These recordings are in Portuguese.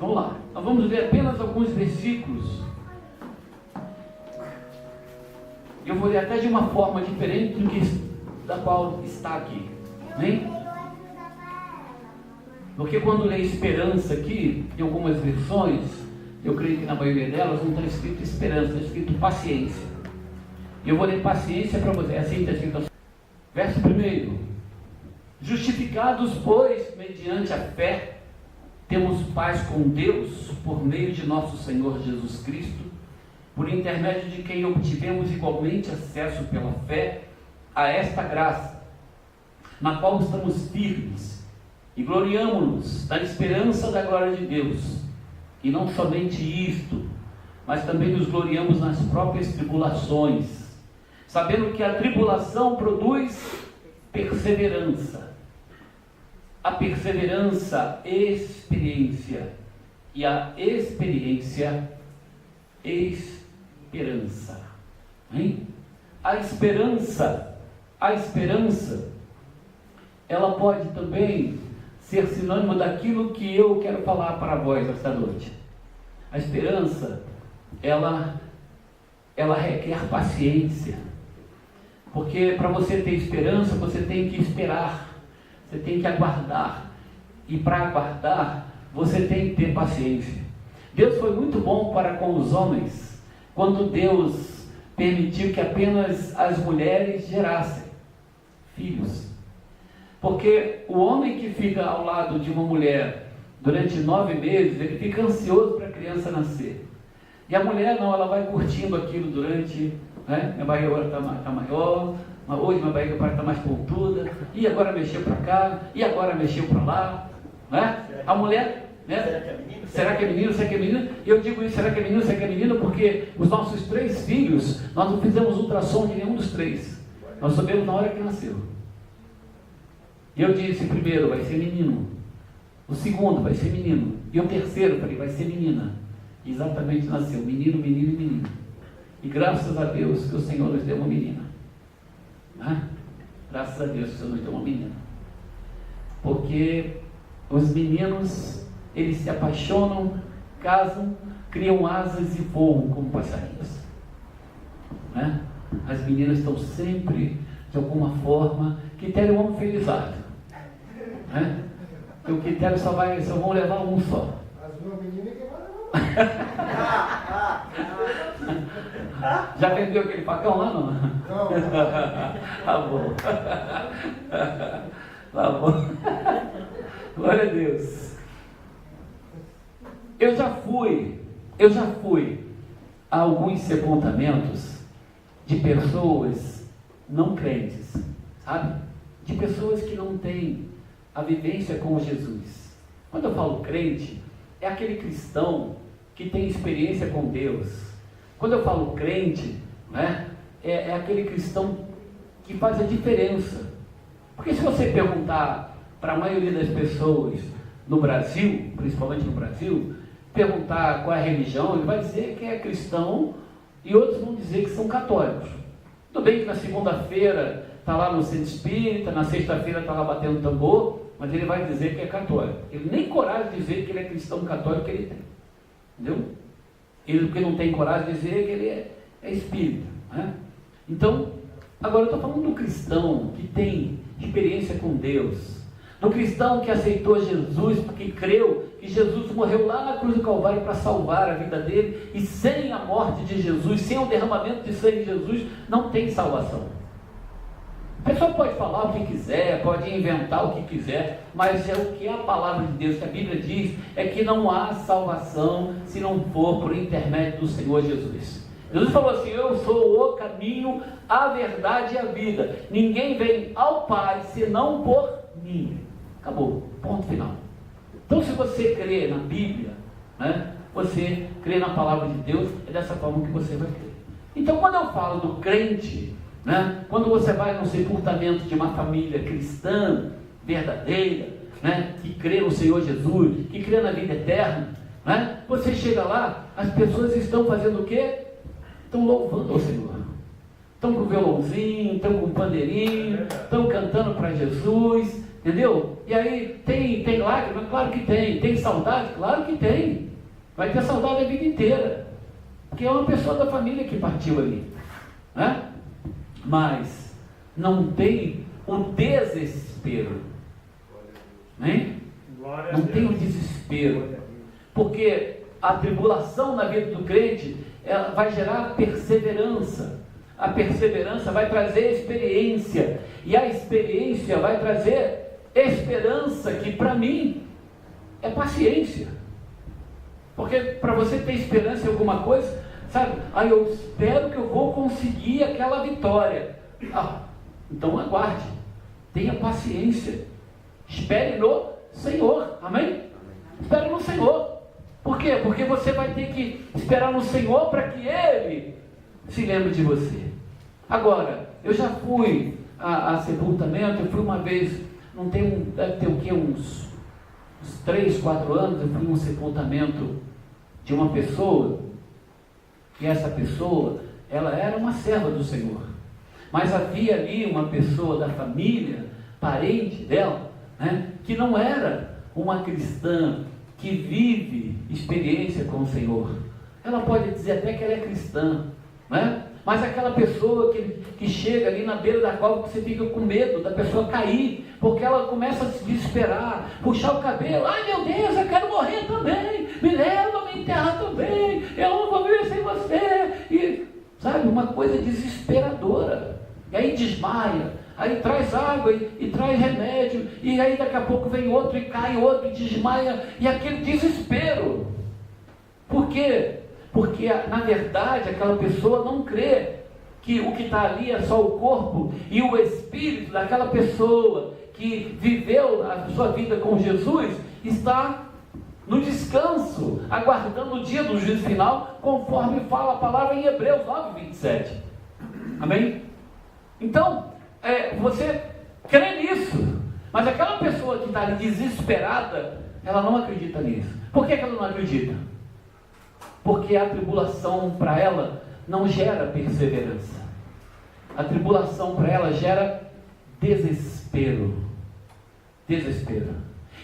Vamos lá, nós vamos ler apenas alguns versículos. Eu vou ler até de uma forma diferente do que da qual está aqui, hein? Porque quando lê esperança aqui, em algumas versões, eu creio que na maioria delas não está escrito esperança, está escrito paciência. E eu vou ler paciência para você. Assim está escrito. Verso 1: justificados, pois, mediante a fé, temos paz com Deus, por meio de nosso Senhor Jesus Cristo, por intermédio de quem obtivemos igualmente acesso pela fé a esta graça, na qual estamos firmes, e gloriamo-nos na esperança da glória de Deus. E não somente isto, mas também nos gloriamos nas próprias tribulações, sabendo que a tribulação produz perseverança, a perseverança, experiência, e a experiência, esperança. Hein? A esperança, ela pode também ser sinônimo daquilo que eu quero falar para vós esta noite. A esperança, ela requer paciência, porque para você ter esperança, você tem que esperar, você tem que aguardar, e para aguardar, você tem que ter paciência. Deus foi muito bom para com os homens, quando Deus permitiu que apenas as mulheres gerassem filhos. Porque o homem que fica ao lado de uma mulher durante 9 meses, ele fica ansioso para a criança nascer. E a mulher não, ela vai curtindo aquilo durante, né? Minha barriga agora está maior, hoje minha barriga parece estar mais pontuda, e agora mexeu para cá, e agora mexeu para lá, né? A mulher, né? Será que é menino? Será que é menina? E eu digo isso, será que é menino? Será que é menina? Porque os nossos 3 filhos, nós não fizemos ultrassom de nenhum dos 3. Nós sabemos na hora que nasceu. E eu disse: o primeiro vai ser menino, o segundo vai ser menino, e o terceiro, falei, vai ser menina. E exatamente nasceu, menino, menino e menina. E graças a Deus que o Senhor nos deu uma menina. Né? Graças a Deus que o Senhor nos deu uma menina. Porque os meninos, eles se apaixonam, casam, criam asas e voam como passarinhos. Né? As meninas estão sempre, de alguma forma, Quitério é um homem felizardo. Né? E o Quitério só vão levar um só. As 2 meninas que vão levar. Já vendeu aquele facão lá, não? Não. Tá bom. Tá bom. Glória a Deus. Eu já fui a alguns sepultamentos de pessoas não crentes, sabe? De pessoas que não têm a vivência com Jesus. Quando eu falo crente, é aquele cristão que tem experiência com Deus. Quando eu falo crente, né, é aquele cristão que faz a diferença. Porque se você perguntar para a maioria das pessoas no Brasil, principalmente no Brasil, perguntar qual é a religião, ele vai dizer que é cristão, e outros vão dizer que são católicos. Tudo bem que na segunda-feira está lá no centro espírita, na sexta-feira está lá batendo tambor, mas ele vai dizer que é católico. Ele nem coragem de dizer que ele é cristão católico ele tem. Entendeu? Ele porque não tem coragem de dizer que ele é espírita. Né? Então, agora eu estou falando do cristão que tem experiência com Deus, do cristão que aceitou Jesus, porque creu que Jesus morreu lá na cruz do Calvário para salvar a vida dele, e sem a morte de Jesus, sem o derramamento de sangue de Jesus, não tem salvação. A pessoa pode falar o que quiser, pode inventar o que quiser, mas é o que a palavra de Deus, que a Bíblia diz, é que não há salvação se não for por intermédio do Senhor Jesus. Jesus falou assim: eu sou o caminho, a verdade e a vida. Ninguém vem ao Pai senão por mim. Acabou, ponto final. Então, se você crê na Bíblia, né, você crê na palavra de Deus, é dessa forma que você vai crer. Então, quando eu falo do crente, né, quando você vai no sepultamento de uma família cristã verdadeira, né, que crê no Senhor Jesus, que crê na vida eterna, né, você chega lá, as pessoas estão fazendo o quê? Estão louvando ao Senhor. Estão com violãozinho, estão com pandeirinho, estão cantando para Jesus, entendeu? E aí, tem lágrimas? Claro que tem. Tem saudade? Claro que tem. Vai ter saudade a vida inteira. Porque é uma pessoa da família que partiu ali. Né? Mas não tem o desespero. Né? Não tem o desespero. Porque a tribulação na vida do crente, ela vai gerar perseverança. A perseverança vai trazer experiência. E a experiência vai trazer esperança, que para mim é paciência. Porque para você ter esperança em alguma coisa, sabe? Eu espero que eu vou conseguir aquela vitória. Então aguarde. Tenha paciência. Espere no Senhor. Amém? Espere no Senhor. Por quê? Porque você vai ter que esperar no Senhor para que Ele se lembre de você. Agora, eu já fui a sepultamento. Eu fui uma vez, deve ter o quê? Uns 3, 4 anos. Eu fui num sepultamento de uma pessoa. E essa pessoa, ela era uma serva do Senhor. Mas havia ali uma pessoa da família, parente dela, né, que não era uma cristã que vive experiência com o Senhor. Ela pode dizer até que ela é cristã, né? Mas aquela pessoa que chega ali na beira da cova, você fica com medo da pessoa cair, porque ela começa a se desesperar, puxar o cabelo. Ai meu Deus, eu quero morrer também, me leva, me enterra também, eu não vou viver sem você. E sabe, uma coisa desesperadora. E aí desmaia, aí traz água e traz remédio, e aí daqui a pouco vem outro e cai outro e desmaia, e aquele desespero. Por quê? Porque na verdade aquela pessoa não crê que o que está ali é só o corpo, e o espírito daquela pessoa que viveu a sua vida com Jesus está no descanso, aguardando o dia do juízo final, conforme fala a palavra em Hebreus 9:27. Amém? Então, você crê nisso, mas aquela pessoa que está ali desesperada, ela não acredita nisso. Por que ela não acredita? Porque a tribulação para ela não gera perseverança. A tribulação para ela gera desespero. Desespero.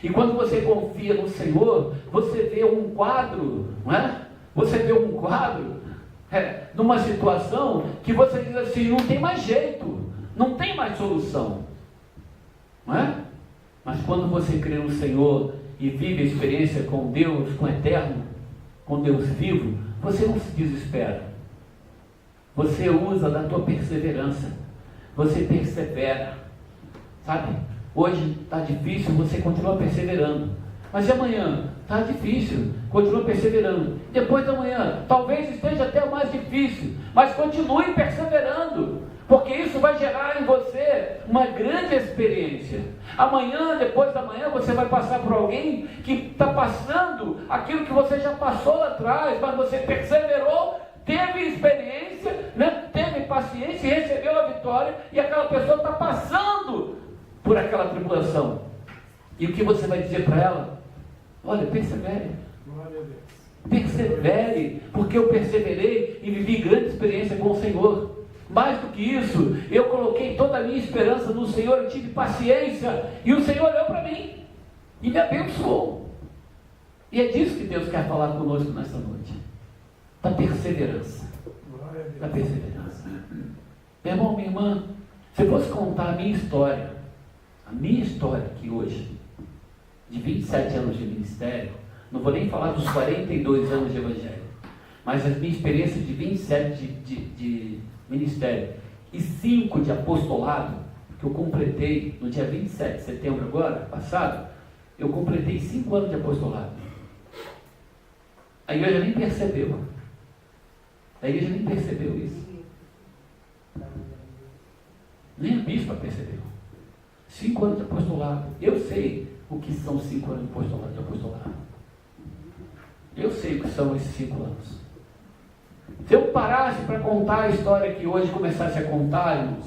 E quando você confia no Senhor, você vê um quadro, não é? Você vê um quadro, numa situação que você diz assim, não tem mais jeito, não tem mais solução, não é? Mas quando você crê no Senhor e vive a experiência com Deus, com o Eterno, com Deus vivo, você não se desespera. Você usa da tua perseverança. Você persevera. Sabe? Hoje está difícil, você continua perseverando. Mas e amanhã? Está difícil, continua perseverando. Depois da manhã, talvez esteja até mais difícil, mas continue perseverando. Porque isso vai gerar em você uma grande experiência. Amanhã, depois da manhã, você vai passar por alguém que está passando aquilo que você já passou lá atrás, mas você perseverou, teve experiência, né? Teve paciência e recebeu a vitória, e aquela pessoa está passando por aquela tribulação. E o que você vai dizer para ela? Olha, persevere. Persevere, porque eu perseverei e vivi grande experiência com o Senhor. Mais do que isso, eu coloquei toda a minha esperança no Senhor, eu tive paciência, e o Senhor olhou para mim e me abençoou. E é disso que Deus quer falar conosco nessa noite, da perseverança. Da perseverança. Meu irmão, minha irmã, se eu fosse contar a minha história aqui hoje, de 27 anos de ministério, não vou nem falar dos 42 anos de evangelho, mas a minha experiência de 27 de ministério e 5 de apostolado, que eu completei no dia 27 de setembro agora, passado, eu completei 5 anos de apostolado. A igreja nem percebeu. A igreja nem percebeu isso. Nem a bispa percebeu. 5 anos de apostolado. Eu sei o que são 5 anos de apostolado. Eu sei o que são esses 5 anos. Se eu parasse para contar a história que hoje começasse a contar, irmãos,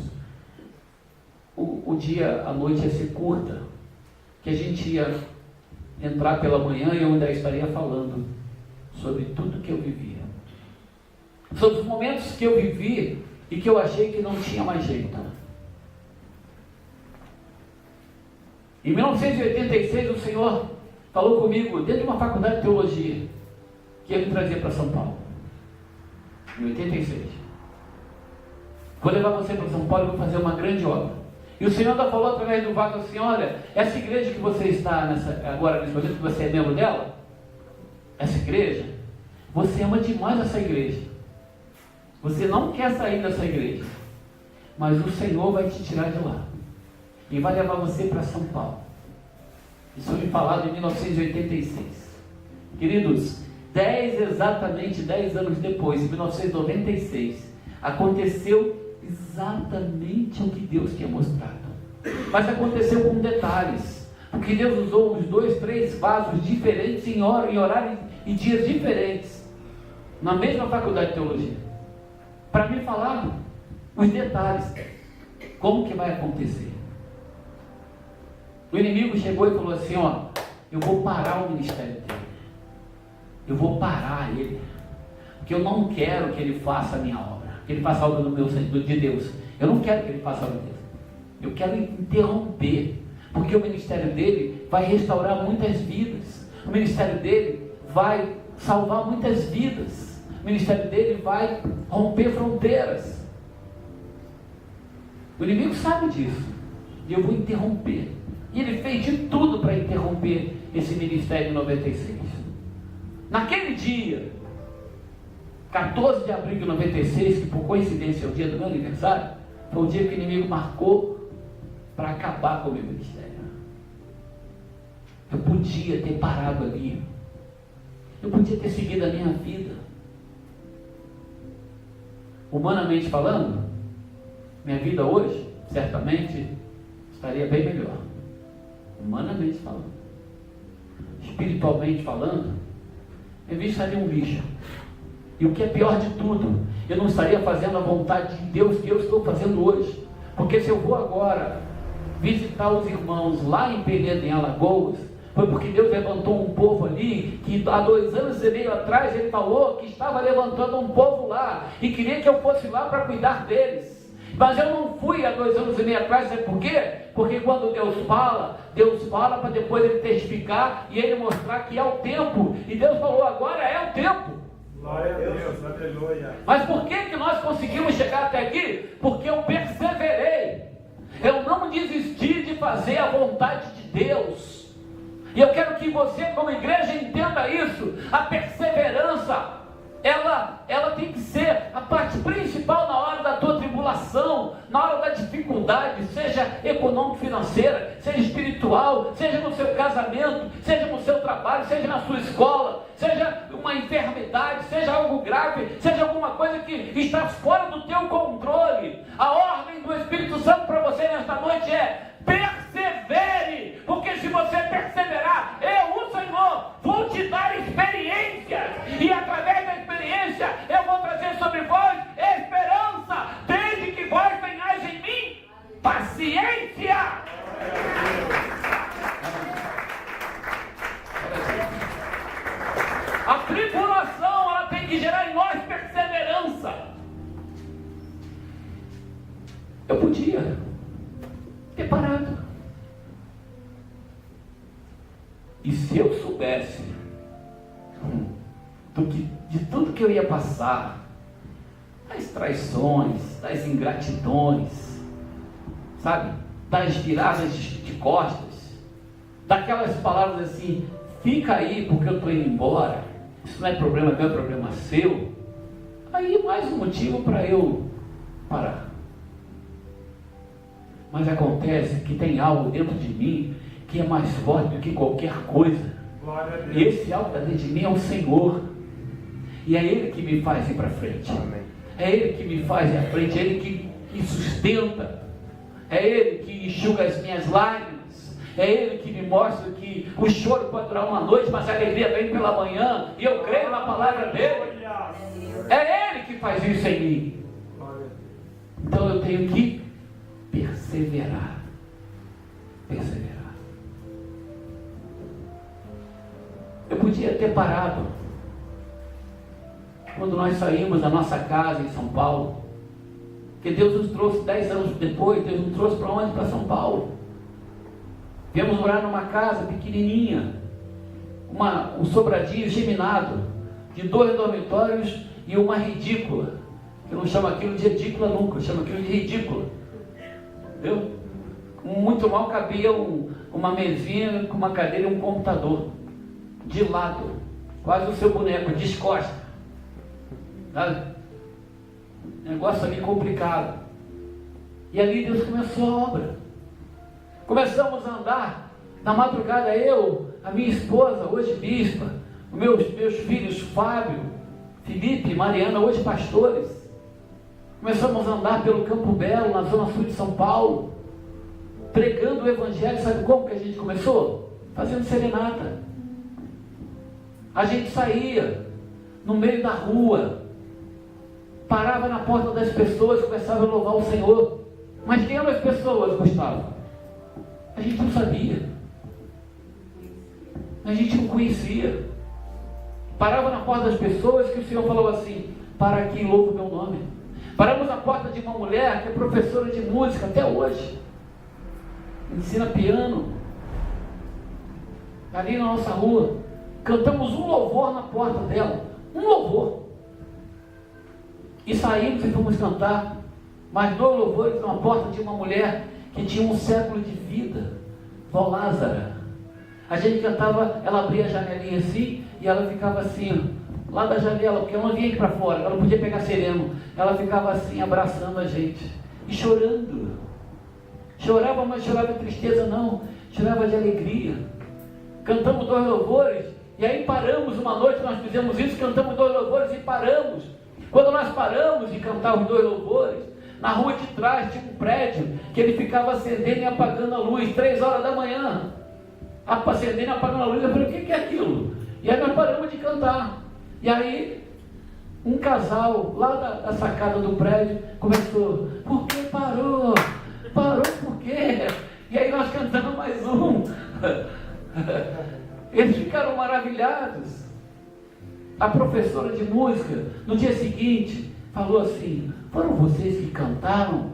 o dia, a noite ia ser curta, que a gente ia entrar pela manhã e eu ainda estaria falando sobre tudo que eu vivia, sobre os momentos que eu vivi e que eu achei que não tinha mais jeito. Em 1986 o Senhor falou comigo dentro de uma faculdade de teologia que ia me trazer para São Paulo. Em 86. Vou levar você para São Paulo e vou fazer uma grande obra. E o Senhor ainda falou através do vaso assim: olha, essa igreja que você está agora nesse momento, que você é membro dela, essa igreja, você ama demais essa igreja. Você não quer sair dessa igreja, mas o Senhor vai te tirar de lá e vai levar você para São Paulo. Isso foi falado em 1986. Queridos, exatamente 10 anos depois, em 1996, aconteceu exatamente o que Deus tinha mostrado. Mas aconteceu com detalhes, porque Deus usou uns 2, 3 vasos diferentes em horários e dias diferentes, na mesma faculdade de teologia, para me falar os detalhes, como que vai acontecer. O inimigo chegou e falou assim: ó, eu vou parar o ministério dele, eu vou parar ele, porque eu não quero que ele faça a minha obra, que ele faça a obra de Deus. Eu não quero que ele faça a obra de Deus, eu quero interromper, porque o ministério dele vai restaurar muitas vidas, o ministério dele vai salvar muitas vidas, o ministério dele vai romper fronteiras. O inimigo sabe disso, e eu vou interromper. E ele fez de tudo para interromper esse ministério em 96. Naquele dia, 14 de abril de 96, que por coincidência é o dia do meu aniversário, foi o dia que o inimigo marcou para acabar com o meu ministério. Eu podia ter parado ali, eu podia ter seguido a minha vida. Humanamente falando, minha vida hoje, certamente, estaria bem melhor. Humanamente falando. Espiritualmente falando, minha vida estaria um lixo. E o que é pior de tudo, eu não estaria fazendo a vontade de Deus que eu estou fazendo hoje. Porque se eu vou agora visitar os irmãos lá em Penedo, em Alagoas, foi porque Deus levantou um povo ali, que há 2 anos e meio atrás ele falou que estava levantando um povo lá, e queria que eu fosse lá para cuidar deles. Mas eu não fui há 2 anos e meio atrás, sabe por quê? Porque quando Deus fala para depois ele testificar e ele mostrar que é o tempo. E Deus falou: agora é o tempo. Glória a Deus, aleluia. Mas por que nós conseguimos chegar até aqui? Porque eu perseverei. Eu não desisti de fazer a vontade de Deus. E eu quero que você, como igreja, entenda isso. A perseverança, ela tem que ser a parte principal na hora da tua tribulação, na hora da dificuldade, seja econômico-financeira, seja espiritual, seja no seu casamento, seja no seu trabalho, seja na sua escola, seja uma enfermidade, seja algo grave, seja alguma coisa que está fora do teu controle. A ordem do Espírito Santo para você nesta noite é: persevere, porque se você perseverar, eu, o Senhor, vou te dar experiência, e através da experiência eu vou trazer sobre vós esperança, desde que vós tenhais em mim paciência. A tribulação, ela tem que gerar em nós perseverança. Eu podia ter parado. E se eu soubesse de tudo que eu ia passar, das traições, das ingratidões, sabe, das viradas de costas, daquelas palavras assim: fica aí porque eu estou indo embora, isso não é problema meu, é problema seu. Aí mais um motivo para eu parar. Mas acontece que tem algo dentro de mim que é mais forte do que qualquer coisa. E esse algo dentro de mim é o Senhor. E é Ele que me faz ir para frente. Amém. É Ele que me faz ir à frente. É Ele que me sustenta. É Ele que enxuga as minhas lágrimas. É Ele que me mostra que o choro pode durar uma noite, mas a alegria vem pela manhã. E eu creio na palavra dEle. É Ele que faz isso em mim. Então eu tenho que perseverar. Perseverar. Eu podia ter parado quando nós saímos da nossa casa em São Paulo, porque Deus nos trouxe 10 anos depois. Deus nos trouxe para onde? Para São Paulo. Viemos morar numa casa pequenininha, um sobradinho geminado, de 2 dormitórios e uma ridícula. Eu não chamo aquilo de ridícula nunca, eu chamo aquilo de ridícula. Entendeu? Muito mal cabia uma mesinha com uma cadeira e um computador. De lado. Quase o seu boneco, descosta. Sabe? Negócio ali complicado. E ali Deus começou a obra. Começamos a andar. Na madrugada eu, a minha esposa, hoje bispa, os meus filhos Fábio, Felipe e Mariana, hoje pastores. Começamos a andar pelo Campo Belo, na zona sul de São Paulo, pregando o Evangelho. Sabe como que a gente começou? Fazendo serenata. A gente saía no meio da rua, parava na porta das pessoas, começava a louvar o Senhor. Mas quem eram as pessoas, Gustavo? A gente não sabia. A gente não conhecia. Parava na porta das pessoas que o Senhor falou assim: para aqui, louva o meu nome. Paramos na porta de uma mulher que é professora de música até hoje. Ensina piano. Ali na nossa rua. Cantamos um louvor na porta dela. Um louvor. E saímos e fomos cantar mais 2 louvores na porta de uma mulher que tinha 1 século de vida. Vó Lázara. A gente cantava, ela abria a janelinha assim e ela ficava assim, lá da janela, porque ela não vinha aqui para fora, ela não podia pegar sereno. Ela ficava assim, abraçando a gente e chorando. Chorava, mas chorava de tristeza não, chorava de alegria. Cantamos 2 louvores e aí paramos uma noite, nós fizemos isso, cantamos 2 louvores e paramos. Quando nós paramos de cantar os 2 louvores, na rua de trás tinha um prédio que ele ficava acendendo e apagando a luz, 3 horas da manhã. Acendendo e apagando a luz. Eu falei: o que é aquilo? E aí nós paramos de cantar. E aí um casal lá da sacada do prédio começou: por que parou? Parou por quê? E aí nós cantamos mais um. Eles ficaram maravilhados. A professora de música no dia seguinte falou assim: foram vocês que cantaram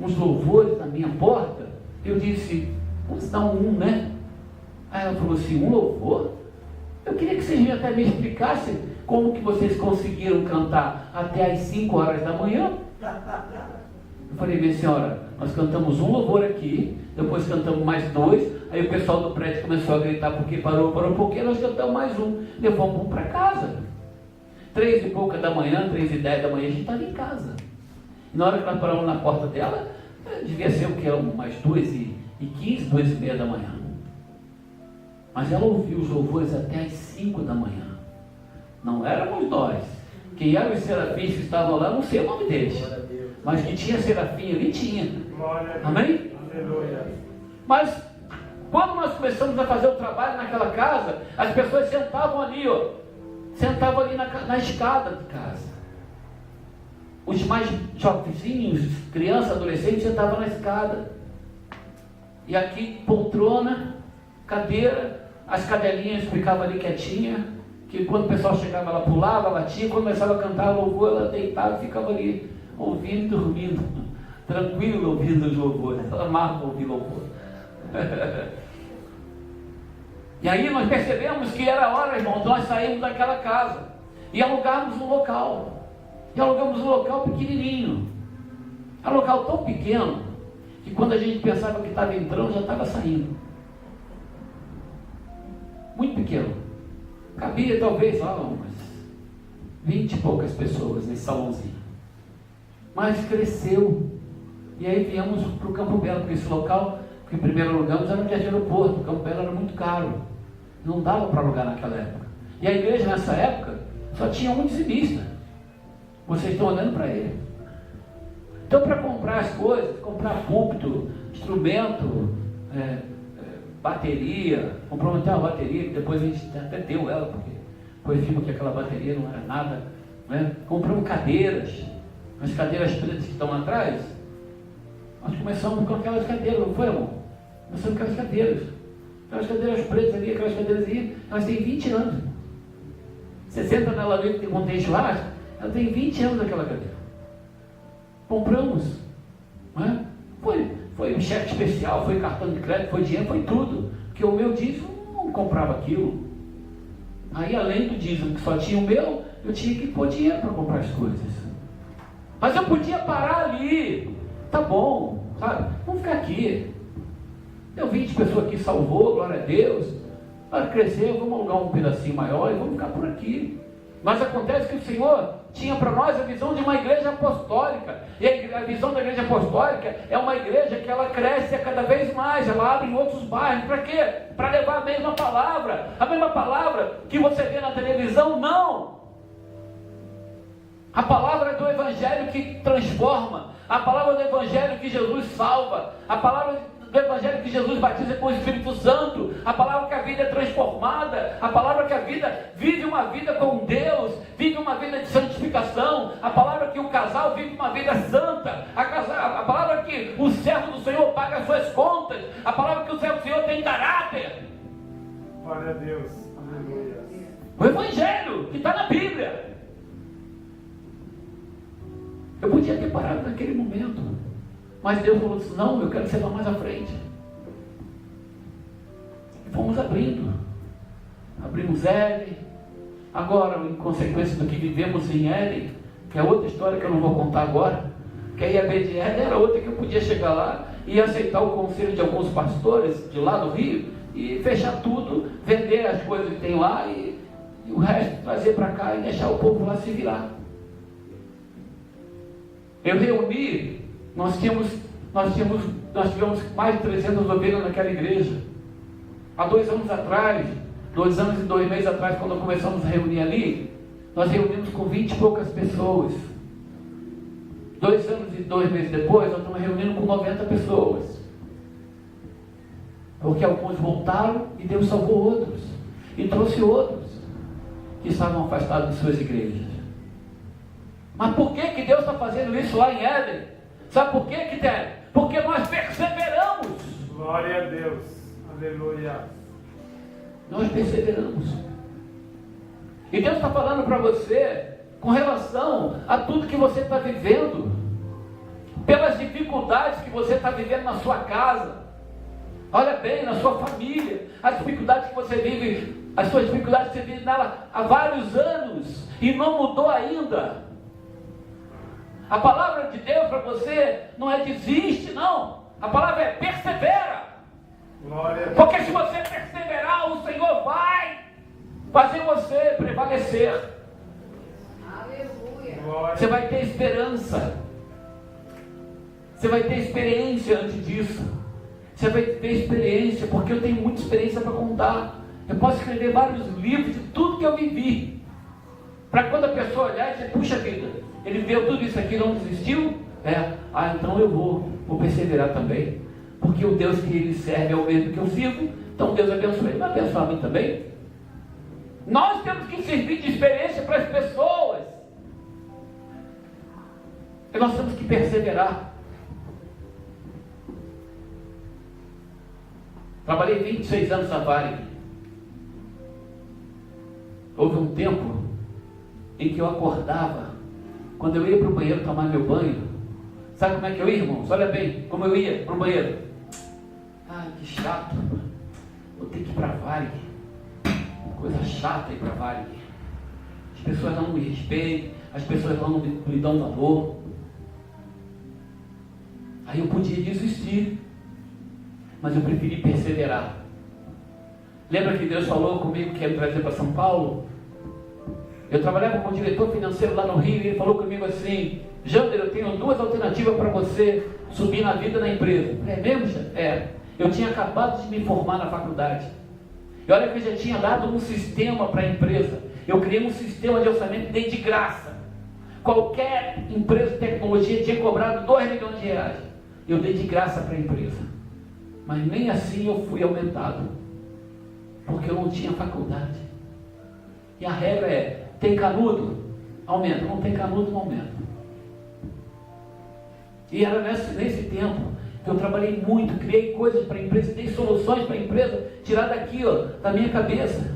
uns louvores na minha porta? Eu disse: vamos dar um, né? Aí ela falou assim: um louvor? Eu queria que vocês até me explicassem como que vocês conseguiram cantar até às 5 horas da manhã. Eu falei: minha senhora, nós cantamos um louvor aqui, depois cantamos mais 2, aí o pessoal do prédio começou a gritar porque parou, porque nós cantamos mais um, levamos um para casa. 3 e pouca da manhã, 3 e 10 da manhã, a gente estava em casa. E na hora que nós paramos na porta dela, devia ser o que? Umas 2h15, 2h30 da manhã. Mas ela ouviu os louvores até às 5 da manhã. Não éramos nós. Quem eram os serafins que estavam lá, não sei o nome deles. Mas que tinha serafim ali, tinha. Amém? Mas quando nós começamos a fazer o trabalho naquela casa, as pessoas sentavam ali, ó. Sentavam ali na escada de casa. Os mais jovenzinhos, crianças, adolescentes, sentavam na escada. E aqui, poltrona, cadeira, as cadelinhas ficavam ali quietinhas, que quando o pessoal chegava, ela pulava, batia, quando começava a cantar louvor, ela deitava e ficava ali, ouvindo e dormindo, tranquilo, ouvindo os louvores. Ela amava ouvir louvor. E aí nós percebemos que era hora, irmãos, nós saímos daquela casa e alugamos um local. E alugamos um local pequenininho. Um local tão pequeno que quando a gente pensava que estava entrando, já estava saindo. Muito pequeno. Cabia talvez umas 20 e poucas pessoas nesse salãozinho. Mas cresceu. E aí viemos para o Campo Belo, porque esse local que primeiro alugamos era de aeroporto. O Campo Belo era muito caro. Não dava para alugar naquela época. E a igreja nessa época só tinha um dizimista. Vocês estão olhando para ele. Então, para comprar as coisas, comprar púlpito, instrumento, bateria, compramos até uma bateria, que depois a gente até deu ela, porque depois vimos que aquela bateria não era nada, né? Compramos cadeiras, as cadeiras pretas que estão lá atrás. Nós começamos com aquelas cadeiras, não foi, amor? Começamos com aquelas cadeiras pretas ali, aquelas cadeiras ali, elas têm 20 anos. Você senta nela ali que contém churrasco, ela tem 20 anos aquela cadeira. Compramos, não é? Foi Foi um cheque especial, foi cartão de crédito, foi dinheiro, foi tudo. Porque o meu dízimo não comprava aquilo. Aí, além do dízimo que só tinha o meu, eu tinha que pôr dinheiro para comprar as coisas. Mas eu podia parar ali. Tá bom, sabe? Vamos ficar aqui. Deu 20 pessoas aqui, salvou, glória a Deus. Para crescer, vamos alugar um pedacinho maior e vamos ficar por aqui. Mas acontece que o Senhor tinha para nós a visão de uma igreja apostólica. E a visão da igreja apostólica é uma igreja que ela cresce a cada vez mais. Ela abre em outros bairros. Para quê? Para levar a mesma palavra. A mesma palavra que você vê na televisão, não. A palavra do Evangelho que transforma. A palavra do Evangelho que Jesus salva. A palavra do Evangelho que Jesus batiza com o Espírito Santo. A palavra que a vida é transformada. A palavra que a vida vive uma vida com Deus. Vive uma vida de santificação. A palavra que o casal vive uma vida santa. A palavra que o servo do Senhor paga as suas contas. A palavra que o servo do Senhor tem caráter. Glória a Deus. Aleluia. O Evangelho que está na Bíblia. Eu podia ter parado naquele momento, mas Deus falou assim: não, eu quero que você vá mais à frente. E fomos abrindo. Abrimos Eden. Agora, em consequência do que vivemos em Eden, que é outra história que eu não vou contar agora, que a IAB de Eden era outra que eu podia chegar lá e aceitar o conselho de alguns pastores de lá do Rio e fechar tudo, vender as coisas que tem lá e o resto trazer para cá e deixar o povo lá se virar. Eu reuni, nós tivemos mais de 300 ovelhas naquela igreja. Há 2 anos atrás, 2 anos e 2 meses atrás, quando começamos a reunir ali, nós reunimos com 20 e poucas pessoas. 2 anos e 2 meses depois, nós estamos reunindo com 90 pessoas. Porque alguns voltaram e Deus salvou outros. E trouxe outros que estavam afastados de suas igrejas. Mas por que Deus está fazendo isso lá em Éden? Sabe por que, Quitério? Porque nós perseveramos. Glória a Deus. Aleluia. Nós perseveramos. E Deus está falando para você com relação a tudo que você está vivendo, pelas dificuldades que você está vivendo na sua casa. Olha bem, na sua família, as dificuldades que você vive, as suas dificuldades que você vive nela há vários anos e não mudou ainda. A palavra de Deus para você não é desiste, não. A palavra é persevera. Glória a Deus. Porque se você perseverar, o Senhor vai fazer você prevalecer. Aleluia. Glória. Você vai ter esperança. Você vai ter experiência antes disso. Você vai ter experiência, porque eu tenho muita experiência para contar. Eu posso escrever vários livros de tudo que eu vivi. Para quando a pessoa olhar e dizer, puxa vida, ele viveu tudo isso aqui e não desistiu? Então eu vou perseverar também. Porque o Deus que ele serve é o mesmo que eu sirvo. Então Deus abençoe ele, vai abençoar a mim também. Nós temos que servir de experiência para as pessoas. E nós temos que perseverar. Trabalhei 26 anos na Varig. Houve um tempo em que eu acordava, quando eu ia para o banheiro tomar meu banho. Sabe como é que eu ia, irmãos? Olha bem, como eu ia para o banheiro. Ai, que chato. Vou ter que ir para a Varig. Coisa chata ir para a Varig. As pessoas não me respeitam, as pessoas não me dão valor. Aí eu podia desistir, mas eu preferi perseverar. Lembra que Deus falou comigo que ia me trazer para São Paulo? Eu trabalhava como diretor financeiro lá no Rio e ele falou comigo assim: Jander, eu tenho 2 alternativas para você subir na vida na empresa. É mesmo, Jander? Eu tinha acabado de me formar na faculdade. E olha que eu já tinha dado um sistema para a empresa. Eu criei um sistema de orçamento e dei de graça. Qualquer empresa de tecnologia tinha cobrado 2 milhões de reais. Eu dei de graça para a empresa. Mas nem assim eu fui aumentado. Porque eu não tinha faculdade. E a regra é, tem canudo? Aumenta. Não tem canudo, não aumenta. E era nesse tempo que eu trabalhei muito, criei coisas para a empresa, dei soluções para a empresa, tirar daqui, da minha cabeça.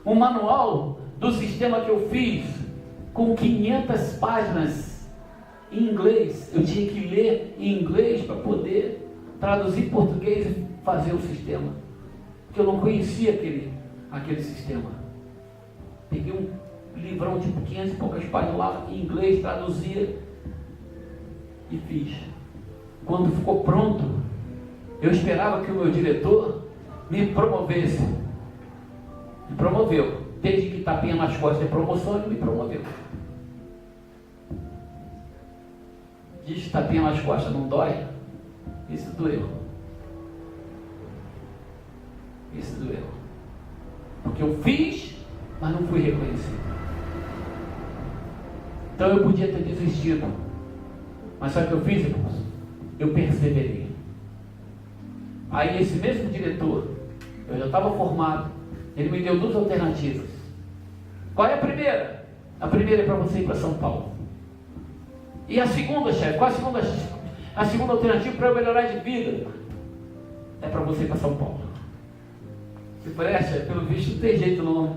Um manual do sistema que eu fiz, com 500 páginas em inglês. Eu tinha que ler em inglês para poder traduzir português e fazer o sistema. Porque eu não conhecia aquele sistema. Peguei um livrão de 500 e poucas páginas lá em inglês, traduzia e fiz. Quando ficou pronto, eu esperava que o meu diretor me promovesse. Me promoveu. Desde que tapinha nas costas é promoção, ele me promoveu. Diz que tapinha nas costas não dói. Isso doeu. Isso doeu. Porque eu fiz, mas não fui reconhecido. Então eu podia ter desistido. Mas sabe o que eu fiz, irmãos? Eu perseverei. Aí esse mesmo diretor, eu já estava formado, ele me deu 2 alternativas. Qual é a primeira? A primeira é para você ir para São Paulo. E a segunda, chefe? Qual a segunda alternativa para eu melhorar de vida? É para você ir para São Paulo. Eu falei, chefe, pelo visto não tem jeito não.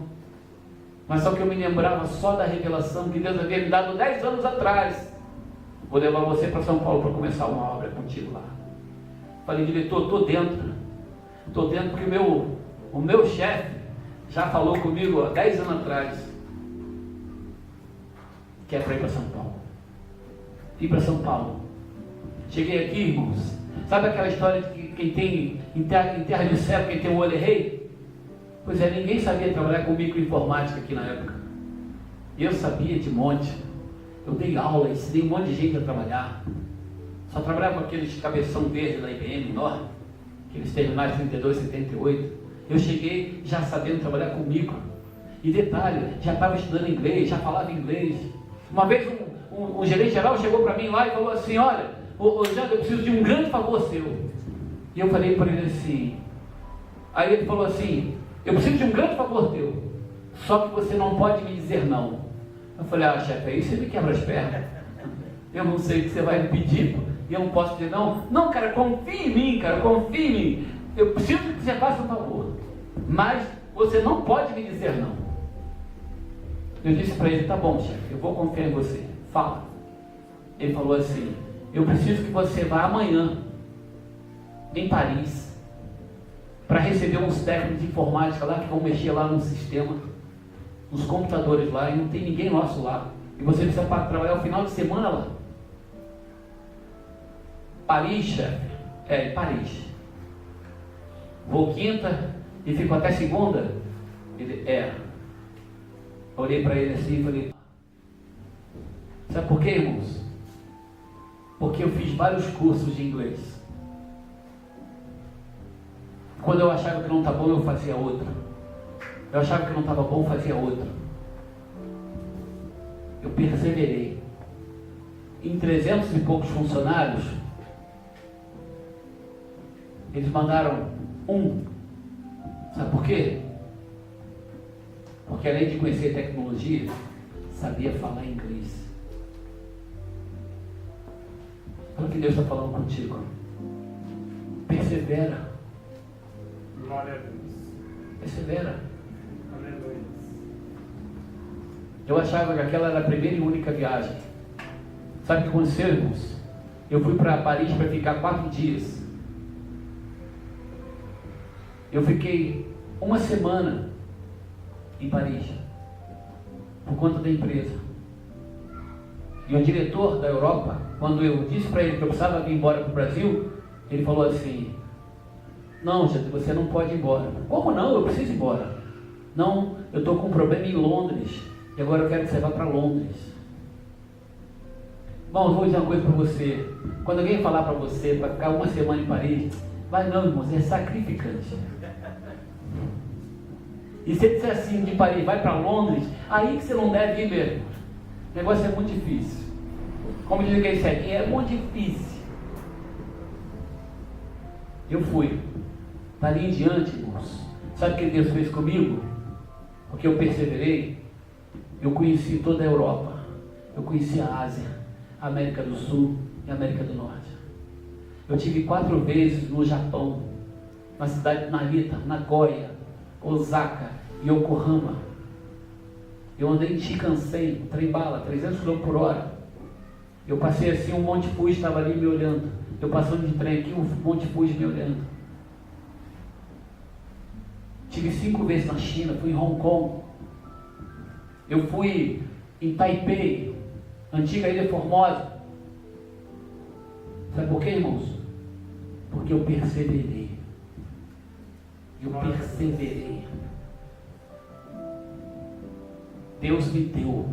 Mas só que eu me lembrava só da revelação que Deus havia me dado 10 anos atrás. Vou levar você para São Paulo para começar uma obra contigo lá. Falei, diretor, estou dentro. Estou dentro porque o meu chefe já falou comigo há 10 anos atrás que é para ir para São Paulo. Fui para São Paulo. Cheguei aqui, irmãos. Sabe aquela história de que quem tem em terra de céu, quem tem o olho é rei? Pois é, ninguém sabia trabalhar com microinformática aqui na época. Eu sabia de monte. Eu dei aula, ensinei um monte de gente a trabalhar. Só trabalhava com aqueles cabeção verde da IBM, enorme, aqueles terminais 32, 78. Eu cheguei já sabendo trabalhar com micro. E detalhe, já estava estudando inglês, já falava inglês. Uma vez um gerente geral chegou para mim lá e falou assim, olha, Jânio, eu preciso de um grande favor seu. E eu falei para ele assim, aí ele falou assim, eu preciso de um grande favor teu, só que você não pode me dizer não. Eu falei, chefe, aí você me quebra as pernas. Eu não sei o que você vai me pedir, e eu não posso dizer não. Não, cara, confia em mim, cara, confia em mim. Eu preciso que você faça um favor, mas você não pode me dizer não. Eu disse para ele, tá bom, chefe, eu vou confiar em você, fala. Ele falou assim, eu preciso que você vá amanhã em Paris para receber uns técnicos de informática lá que vão mexer lá no sistema, nos computadores lá, e não tem ninguém nosso lá, e você precisa trabalhar o final de semana lá. Paris, chefe? Em Paris. Vou quinta e fico até segunda? Ele, Olhei para ele assim e falei, sabe por quê, irmãos? Porque eu fiz vários cursos de inglês. Quando eu achava que não estava bom, eu fazia outro. Eu achava que não estava bom, fazia outro. Eu perseverei. Em 300 e poucos funcionários, eles mandaram um. Sabe por quê? Porque além de conhecer tecnologia, sabia falar inglês. Olha o que Deus está falando contigo. Persevera. Glória a Deus. Persevera. Aleluia. Eu achava que aquela era a primeira e única viagem. Sabe o que aconteceu, irmãos? Eu fui para Paris para ficar 4 dias. Eu fiquei 1 semana em Paris, por conta da empresa. E o diretor da Europa, quando eu disse para ele que eu precisava vir embora para o Brasil, ele falou assim, não, gente, você não pode ir embora. Como não? Eu preciso ir embora. Não, eu estou com um problema em Londres, e agora eu quero que você vá para Londres. Bom, eu vou dizer uma coisa para você. Quando alguém falar para você, para ficar 1 semana em Paris, vai não, irmãos, é sacrificante. E se ele disser assim, de Paris, vai para Londres, aí que você não deve ir mesmo. O negócio é muito difícil. Como diz aquele ceguinho, é muito difícil. Eu fui. Dali em diante, irmãos, sabe o que Deus fez comigo? Porque eu perseverei. Eu conheci toda a Europa. Eu conheci a Ásia, a América do Sul e a América do Norte. Eu tive 4 vezes no Japão, na cidade de Narita, Nagoya, Osaka e Yokohama. Eu andei em Shinkansen, trem bala, 300 km por hora. Eu passei assim, um monte de fui, estava ali me olhando. Eu passando de trem aqui, um monte de fuji me olhando. Tive 5 vezes na China, fui em Hong Kong. Eu fui em Taipei, antiga Ilha Formosa. Sabe por quê, irmãos? Porque eu perseverei. Eu perseverei. Deus me deu.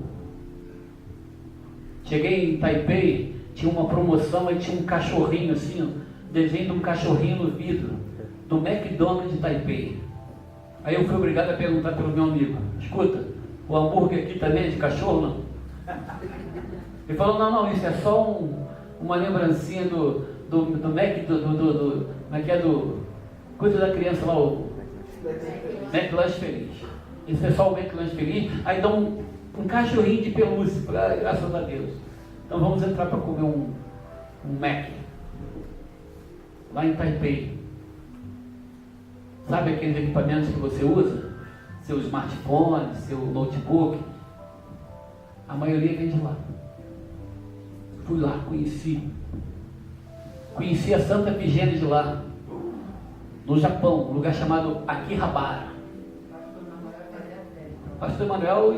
Cheguei em Taipei, tinha uma promoção, aí tinha um cachorrinho assim, ó, desenho de um cachorrinho no vidro, do McDonald's de Taipei. Aí eu fui obrigado a perguntar pelo meu amigo: escuta, o hambúrguer aqui também é de cachorro, não? Ele falou: não, isso é só uma lembrancinha do Mac, como é que é, do coisa da criança lá, o McLanche Feliz. Isso é só o McLanche Feliz. Aí dá um cachorrinho de pelúcia. Graças a Deus. Então vamos entrar para comer um Mac lá em Taipei. Sabe aqueles equipamentos que você usa? Seu smartphone, seu notebook. A maioria vem de lá. Fui lá, conheci a Santa Efigênia de lá, no Japão, um lugar chamado Akihabara. Pastor Emanuel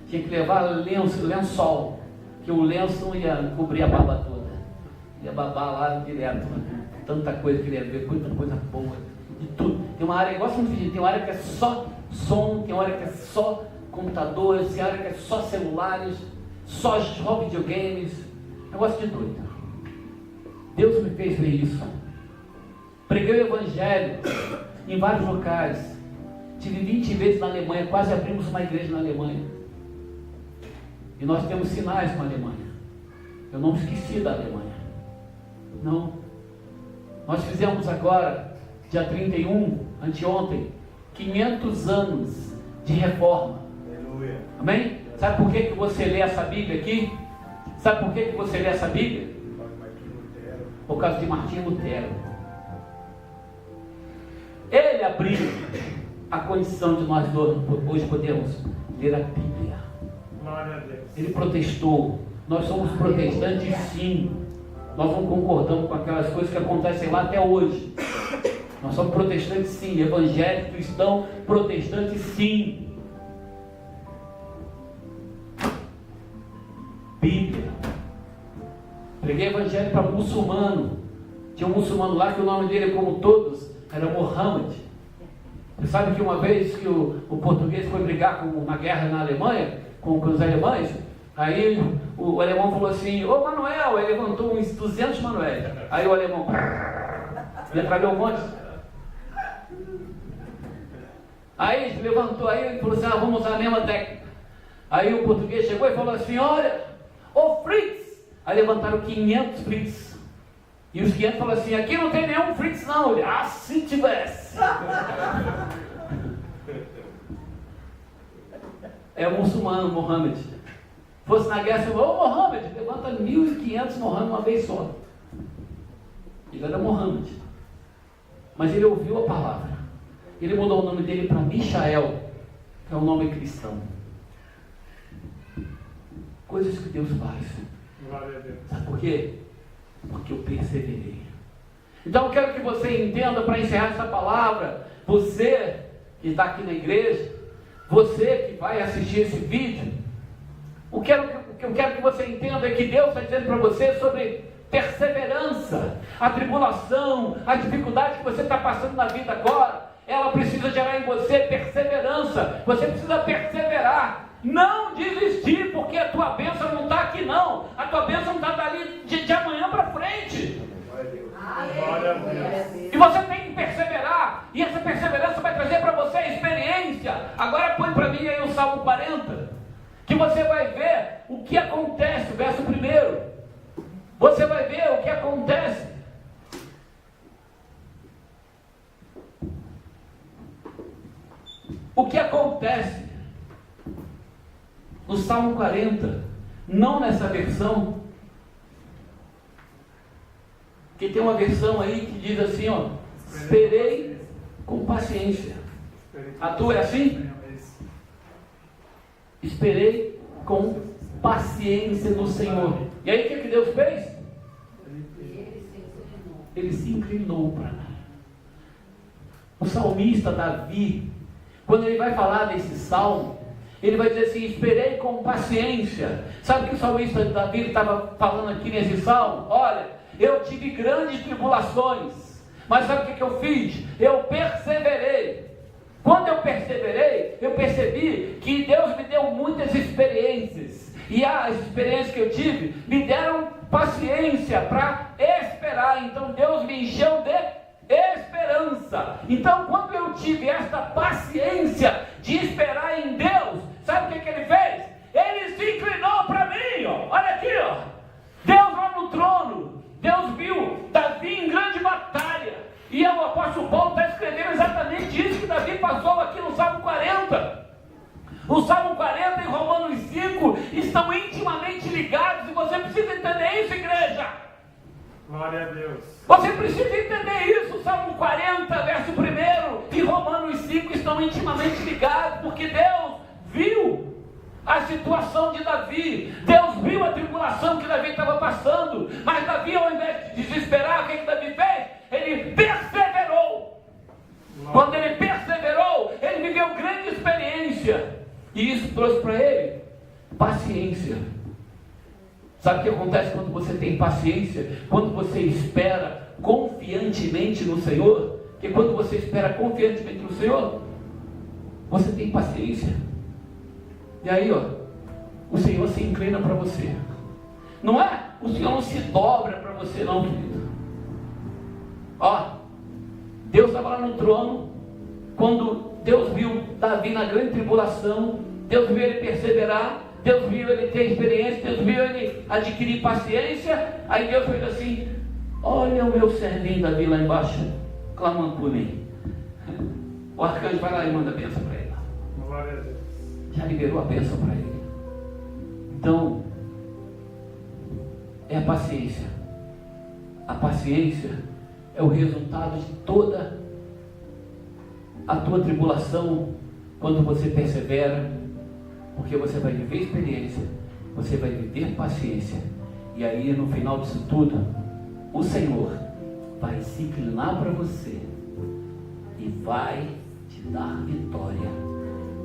tinha que levar lençol, que o lenço não ia cobrir a barba toda, ia babar lá direto, tanta coisa que ele ia ver, muita coisa boa, de tudo. Tem uma área, igual tem uma área que é só som, tem uma área que é só computadores, tem uma área que é só celulares, só videogames, negócio de doido. Deus me fez ver isso. Preguei o Evangelho em vários locais. Tive 20 vezes na Alemanha, quase abrimos uma igreja na Alemanha. E nós temos sinais com a Alemanha. Eu não esqueci da Alemanha. Não. Nós fizemos agora, dia 31, anteontem, 500 anos de reforma. Aleluia. Amém? Sabe por que você lê essa Bíblia aqui? Sabe por que você lê essa Bíblia? Por causa de Martinho Lutero. Ele abriu a condição de nós hoje podermos ler a Bíblia. Ele protestou. Nós somos protestantes, sim. Nós não concordamos com aquelas coisas que acontecem lá até hoje. Nós somos protestantes, sim. Evangélicos, cristãos, protestantes, sim. Bíblia. Preguei evangelho para muçulmano. Tinha um muçulmano lá que o nome dele, como todos, era Mohammed. Você sabe que uma vez que o português foi brigar na guerra na Alemanha, com os alemães, aí o alemão falou assim: ô Manuel, ele levantou uns 200 Manuéis. Aí o alemão metralhou um monte. Aí levantou, aí ele falou assim: vamos usar a mesma técnica. Aí o português chegou e falou assim: olha, ô Fritz. Aí levantaram 500 Fritz. E os 500 falaram assim: aqui não tem nenhum Fritz não. Ele: se tivesse. É o muçulmano, Mohammed. Fosse na guerra, você falou: ô Mohammed, levanta 1.500 Mohammed uma vez só. Ele era Mohammed. Mas ele ouviu a palavra. Ele mudou o nome dele para Michael, que é um nome cristão. Coisas que Deus faz. Sabe por quê? Porque eu perseverei. Então eu quero que você entenda, para encerrar essa palavra, você que está aqui na igreja, você que vai assistir esse vídeo, o que eu quero que você entenda é que Deus está dizendo para você sobre perseverança. A tribulação, a dificuldade que você está passando na vida agora, ela precisa gerar em você perseverança. Você precisa perseverar. Não desistir, porque a tua bênção não está aqui não. A tua bênção está dali de amanhã para frente. Glória a Deus. E você tem que perseverar. E essa perseverança vai trazer para você a experiência. Agora põe para mim aí o Salmo 40, que você vai ver o que acontece. Verso 1. Você vai ver o que acontece. O que acontece no Salmo 40, não nessa versão, que tem uma versão aí que diz assim, ó: esperei com paciência. A tua é assim? Esperei com paciência no Senhor. E aí o que Deus fez? ele se inclinou para mim. O salmista Davi, quando ele vai falar desse salmo, ele vai dizer assim: esperei com paciência. Sabe o que o salmista Davi estava falando aqui nesse salmo? Olha, eu tive grandes tribulações, mas sabe o que eu fiz? Eu perseverei. Quando eu perseverei, eu percebi que Deus me deu muitas experiências, e as experiências que eu tive me deram paciência para esperar. Então Deus me encheu de esperança. Então, quando eu tive esta paciência de esperar em Deus, sabe o que ele fez? Ele se inclinou para mim, ó. Olha aqui, ó. Deus lá no trono, Deus viu Davi em grande batalha, e o apóstolo Paulo está escrevendo exatamente isso que Davi passou aqui no Salmo 40. O Salmo 40 e Romanos 5 estão intimamente ligados, e você precisa entender isso, igreja. Glória a Deus. Você precisa entender isso. O Salmo 40, verso 1 e Romanos 5 estão intimamente ligados, porque Deus viu a situação de Davi, Deus viu a tribulação que Davi estava passando, mas Davi, ao invés de desesperar, o que Davi fez? Ele perseverou. Quando ele perseverou, ele viveu grande experiência, e isso trouxe para ele paciência. Sabe o que acontece quando você tem paciência? Quando você espera confiantemente no Senhor. Porque quando você espera confiantemente no Senhor, você tem paciência. E aí, ó, o Senhor se inclina para você. Não é? O Senhor não se dobra para você, não, querido. Ó, Deus estava lá no trono. Quando Deus viu Davi na grande tribulação, Deus viu ele perseverar, Deus viu ele ter experiência, Deus viu ele adquirir paciência. Aí Deus fez assim: olha o meu servinho Davi lá embaixo, clamando por mim. O arcanjo vai lá e manda a bênção para ele. Glória a Deus. Já liberou a bênção para ele. Então, é a paciência. A paciência é o resultado de toda a tua tribulação, quando você persevera. Porque você vai viver experiência, você vai viver paciência, e aí no final disso tudo, o Senhor vai se inclinar para você e vai te dar vitória,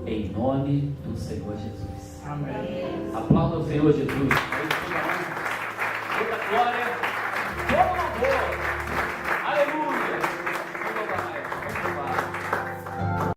em nome do Senhor Jesus. Amém. Aplauda o Senhor Jesus.